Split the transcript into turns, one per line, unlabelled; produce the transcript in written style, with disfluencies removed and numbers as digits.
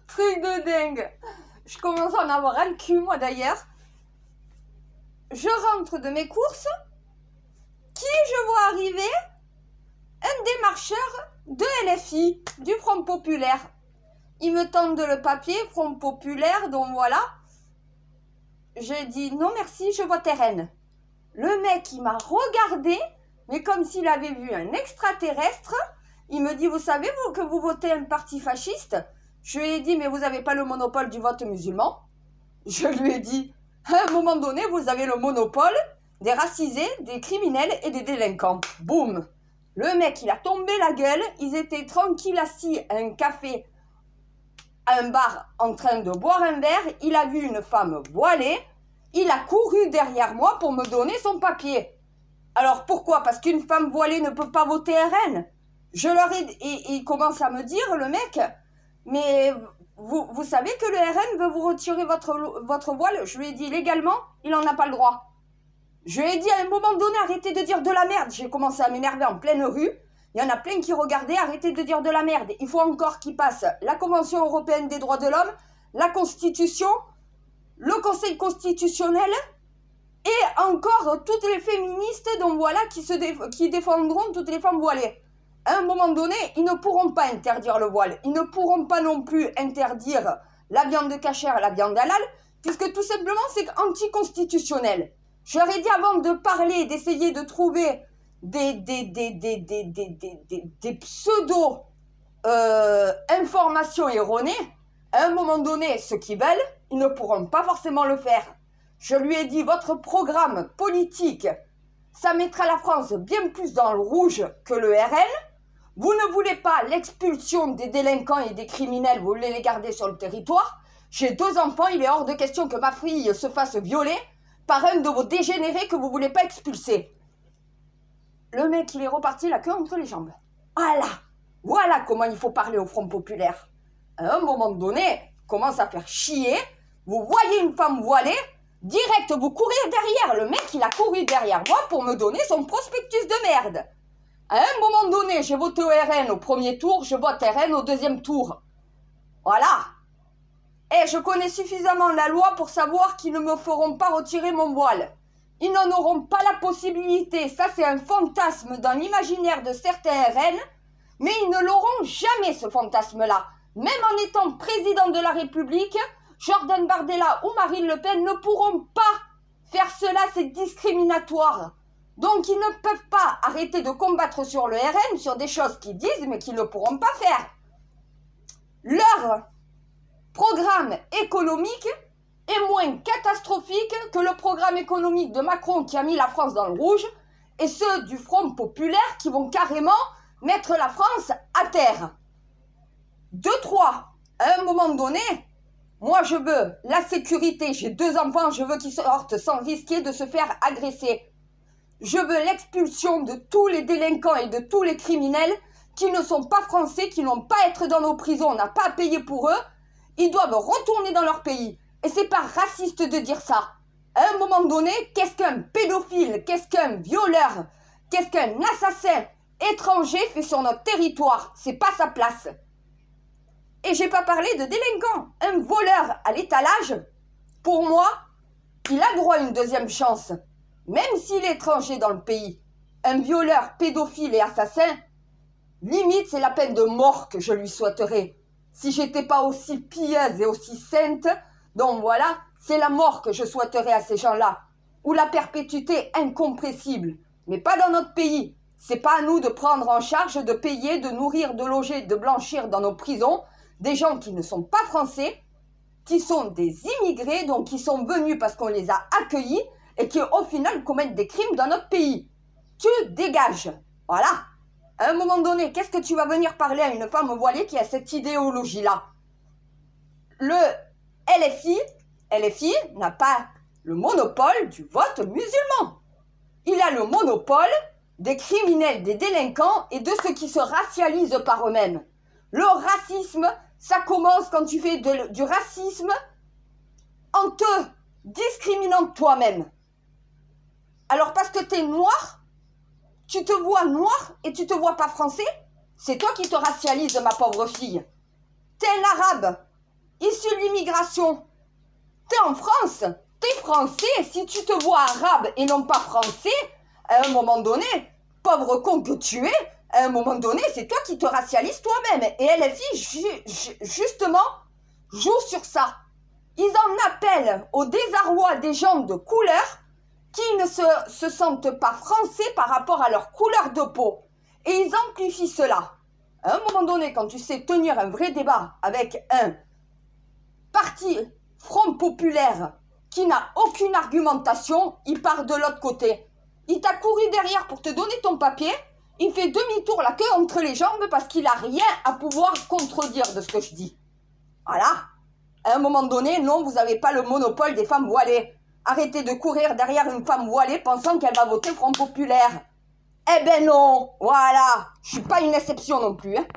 Truc de dingue. Je commence à en avoir un cul, moi d'ailleurs. Je rentre de mes courses. Qui je vois arriver? Un démarcheur de LFI, du Front Populaire. Il me tend le papier, Front Populaire, donc voilà. J'ai dit non merci, je vote RN. Le mec, il m'a regardé, mais comme s'il avait vu un extraterrestre. Il me dit, vous savez, vous, que vous votez un parti fasciste? Je lui ai dit, mais vous n'avez pas le monopole du vote musulman. Je lui ai dit, à un moment donné, vous avez le monopole des racisés, des criminels et des délinquants. Boum! Le mec, il a tombé la gueule. Ils étaient tranquilles assis à un café, à un bar, en train de boire un verre. Il a vu une femme voilée. Il a couru derrière moi pour me donner son papier. Alors pourquoi? Parce qu'une femme voilée ne peut pas voter RN. Je leur ai... Et il commence à me dire, le mec, mais vous savez que le RN veut vous retirer votre voile? Je lui ai dit, légalement, il n'en a pas le droit. Je lui ai dit à un moment donné, arrêtez de dire de la merde. J'ai commencé à m'énerver en pleine rue. Il y en a plein qui regardaient, arrêtez de dire de la merde. Il faut encore qu'ils passent la Convention européenne des droits de l'homme, la Constitution, le Conseil constitutionnel et encore toutes les féministes donc voilà, qui défendront toutes les femmes voilées. À un moment donné, ils ne pourront pas interdire le voile. Ils ne pourront pas non plus interdire la viande cachère, la viande halal, puisque tout simplement c'est anticonstitutionnel. Je leur ai dit avant de parler, d'essayer de trouver des pseudo informations erronées. À un moment donné, ceux qui veulent, ils ne pourront pas forcément le faire. Je lui ai dit, votre programme politique, ça mettra la France bien plus dans le rouge que le RN. Vous ne voulez pas l'expulsion des délinquants et des criminels, vous voulez les garder sur le territoire. J'ai 2 enfants, il est hors de question que ma fille se fasse violer par un de vos dégénérés que vous ne voulez pas expulser. Le mec, il est reparti la queue entre les jambes. Voilà comment il faut parler au Front Populaire. À un moment donné, commence à faire chier. Vous voyez une femme voilée, direct, vous courez derrière. Le mec, il a couru derrière moi pour me donner son prospectus de merde. À un moment donné, j'ai voté au RN au premier tour, je vote RN au deuxième tour. Voilà. Et je connais suffisamment la loi pour savoir qu'ils ne me feront pas retirer mon voile. Ils n'en auront pas la possibilité. Ça, c'est un fantasme dans l'imaginaire de certains RN, mais ils ne l'auront jamais, ce fantasme-là. Même en étant président de la République, Jordan Bardella ou Marine Le Pen ne pourront pas faire cela, c'est discriminatoire. Donc ils ne peuvent pas arrêter de combattre sur le RN, sur des choses qu'ils disent, mais qu'ils ne pourront pas faire. Leur programme économique est moins catastrophique que le programme économique de Macron qui a mis la France dans le rouge, et ceux du Front Populaire qui vont carrément mettre la France à terre. 2, 3, à un moment donné, moi je veux la sécurité, j'ai 2 enfants, je veux qu'ils sortent sans risquer de se faire agresser. Je veux l'expulsion de tous les délinquants et de tous les criminels qui ne sont pas français, qui n'ont pas à être dans nos prisons, on n'a pas à payer pour eux. Ils doivent retourner dans leur pays. Et c'est pas raciste de dire ça. À un moment donné, qu'est-ce qu'un pédophile, qu'est-ce qu'un violeur, qu'est-ce qu'un assassin étranger fait sur notre territoire? C'est pas sa place. Et j'ai pas parlé de délinquant. Un voleur à l'étalage, pour moi, il a droit à une deuxième chance. Même s'il est étranger dans le pays. Un violeur, pédophile et assassin, limite c'est la peine de mort que je lui souhaiterais. Si j'étais pas aussi pieuse et aussi sainte, donc voilà, c'est la mort que je souhaiterais à ces gens-là. Ou la perpétuité incompressible. Mais pas dans notre pays. C'est pas à nous de prendre en charge, de payer, de nourrir, de loger, de blanchir dans nos prisons des gens qui ne sont pas français, qui sont des immigrés, donc qui sont venus parce qu'on les a accueillis et qui au final commettent des crimes dans notre pays. Tu dégages. Voilà. À un moment donné, qu'est-ce que tu vas venir parler à une femme voilée qui a cette idéologie-là? Le LFI n'a pas le monopole du vote musulman. Il a le monopole des criminels, des délinquants et de ceux qui se racialisent par eux-mêmes. Le racisme, ça commence quand tu fais du racisme en te discriminant toi-même. Alors parce que tu es noir, tu te vois noir et tu te vois pas français, c'est toi qui te racialises, ma pauvre fille. t'es un arabe, issu de l'immigration. T'es en France, t'es français. Si tu te vois arabe et non pas français, à un moment donné, pauvre con que tu es, à un moment donné, c'est toi qui te racialises toi-même. Et LFI, justement, joue sur ça. Ils en appellent au désarroi des gens de couleur qui ne se sentent pas français par rapport à leur couleur de peau. Et ils amplifient cela. À un moment donné, quand tu sais tenir un vrai débat avec un parti Front Populaire qui n'a aucune argumentation, il part de l'autre côté. Il t'a couru derrière pour te donner ton papier, il fait demi-tour la queue entre les jambes parce qu'il n'a rien à pouvoir contredire de ce que je dis. Voilà. À un moment donné, non, vous n'avez pas le monopole des femmes voilées. Arrêtez de courir derrière une femme voilée pensant qu'elle va voter Front Populaire. Eh ben non, voilà. Je suis pas une exception non plus, hein.